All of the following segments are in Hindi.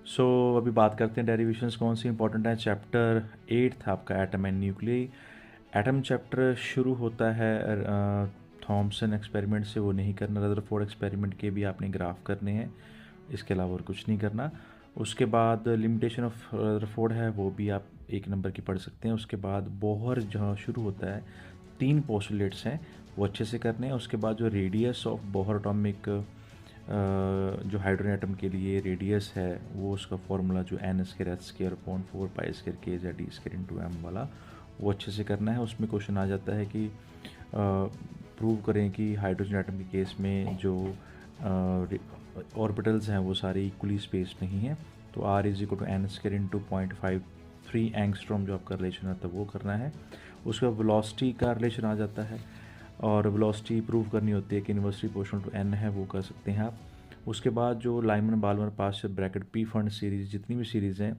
सो अभी बात करते हैं डेरिवेशंस कौन सी इंपॉर्टेंट है। चैप्टर 8 था आपका एटम एंड न्यूक्लियई। एटम चैप्टर शुरू होता है थॉमसन एक्सपेरिमेंट से, वो नहीं करना। रदरफोर्ड एक्सपेरिमेंट के भी आपने ग्राफ करने हैं, इसके अलावा और कुछ नहीं करना। उसके बाद लिमिटेशन ऑफ रदरफोर्ड है, वो भी आप 1 नंबर की पढ़ सकते हैं। उसके बाद बोहर जहाँ शुरू होता है, 3 पोस्टुलेट्स हैं, वो अच्छे से करने हैं। उसके बाद जो रेडियस ऑफ बोहर एटॉमिक जो हाइड्रोजन एटम के लिए रेडियस है, वो उसका फॉर्मूला जो N square H square upon 4 pi square K Z D square into M वाला, वो अच्छे से करना है। उसमें क्वेश्चन आ जाता है कि प्रूव करें कि हाइड्रोजन एटम के केस में जो ऑर्बिटल्स हैं वो सारे इक्वली स्पेस्ड नहीं हैं। तो R is equal to N square into 0.53 angstrom जो आपका रिलेशन आता है वो करना है। उसके बाद वेलोसिटी का रिलेशन आ जाता है, और वेलोसिटी प्रूव करनी होती है कि इन्वर्सली प्रोपोर्शनल टू एन है, वो कर सकते हैं आप। उसके बाद जो Lyman Balmer Paschen Brackett Pfund series, जितनी भी सीरीज़ हैं,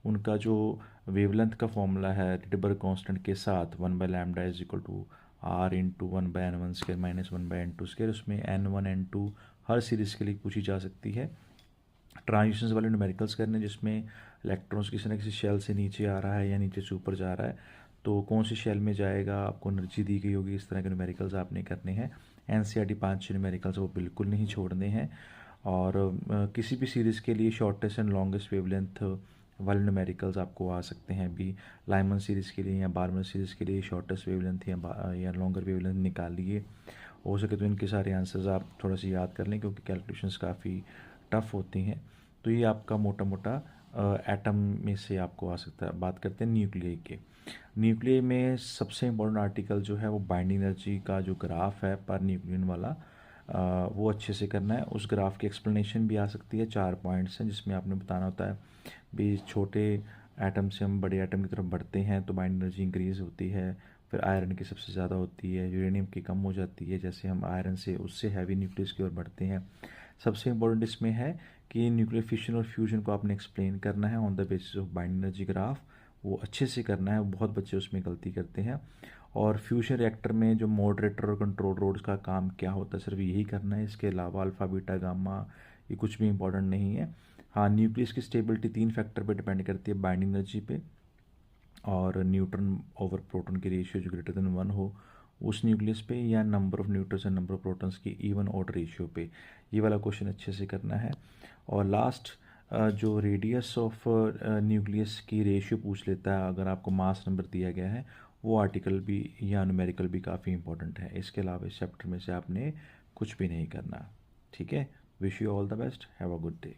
उनका जो वेवलेंथ का फॉर्मूला है रिडबर्ग कांस्टेंट के साथ 1/λ is equal to R into 1/n1 square minus 1/n2 square. उसमें n1 n2 हर सीरीज़ के लिए पूछी जा सकती है। ट्रांजिशंस वाले न्यूमेरिकल्स करने, जिसमें इलेक्ट्रॉन्स किसी न किसी शेल से नीचे आ रहा है या नीचे से ऊपर जा रहा है, तो कौन सी शेल में जाएगा, आपको एनर्जी दी गई होगी, इस तरह के न्यूमेरिकल्स आपने करने हैं। एनसीईआरटी 5-6 न्यूमेरिकल्स वो बिल्कुल नहीं छोड़ने हैं। और किसी भी सीरीज़ के लिए शॉर्टेस्ट एंड लॉन्गेस्ट वेवलेंथ वाले न्यूमेरिकल्स आपको आ सकते हैं भी। लाइमन सीरीज़ के लिए या बार्मर सीरीज़ के लिए शॉर्टेस्ट वेवलेंथ या लॉन्गर वेवलेंथ निकालिए। हो सके तो इनके सारे आंसर्स आप थोड़ा सा याद कर लें, क्योंकि कैलकुलेशंस काफ़ी टफ होती हैं। तो ये आपका मोटा मोटा एटम में से आपको आ सकता है। बात करते हैं न्यूक्लियई के। न्यूक्लियई में सबसे इम्पोर्टेंट आर्टिकल जो है वो बाइंडिंग एनर्जी का जो ग्राफ है पर न्यूक्लियन वाला, वो अच्छे से करना है। उस ग्राफ की एक्सप्लेनेशन भी आ सकती है। 4 पॉइंट्स हैं जिसमें आपने बताना होता है भी छोटे एटम से हम बड़े एटम की तरफ बढ़ते हैं तो बाइंड एनर्जी इंक्रीज़ होती है। फिर आयरन की सबसे ज़्यादा होती है, यूरेनियम की कम हो जाती है, जैसे हम आयरन से उससे हैवी न्यूक्लियस की ओर बढ़ते हैं। सबसे इम्पोर्टेंट इसमें है कि न्यूक्लियर फिशन और फ्यूजन को आपने एक्सप्लेन करना है on the basis of bind energy graph. वो अच्छे से करना है, बहुत बच्चे उसमें गलती करते हैं। और फ्यूजन रिएक्टर में जो मॉडरेटर और कंट्रोल रोड्स का काम क्या होता है, सिर्फ यही करना है। इसके अलावा अल्फ़ा बीटा गामा ये कुछ भी इंपॉर्टेंट नहीं है। हाँ, न्यूक्लियस की स्टेबिलिटी 3 फैक्टर पे डिपेंड करती है, बाइंडिंग एनर्जी पे, और न्यूट्रॉन ओवर प्रोटॉन की रेशियो जो ग्रेटर देन 1 हो उस न्यूक्लियस पे, या number of neutrons and number of protons की इवन ऑड रेशियो पे। ये वाला क्वेश्चन अच्छे से करना है। और लास्ट जो रेडियस ऑफ न्यूक्लियस की रेशियो पूछ लेता है अगर आपको मास नंबर दिया गया है, वो आर्टिकल भी या न्यूमेरिकल भी काफ़ी इंपॉर्टेंट है। इसके अलावा इस चैप्टर में से आपने कुछ भी नहीं करना। ठीक है, wish you all the best, have a good day.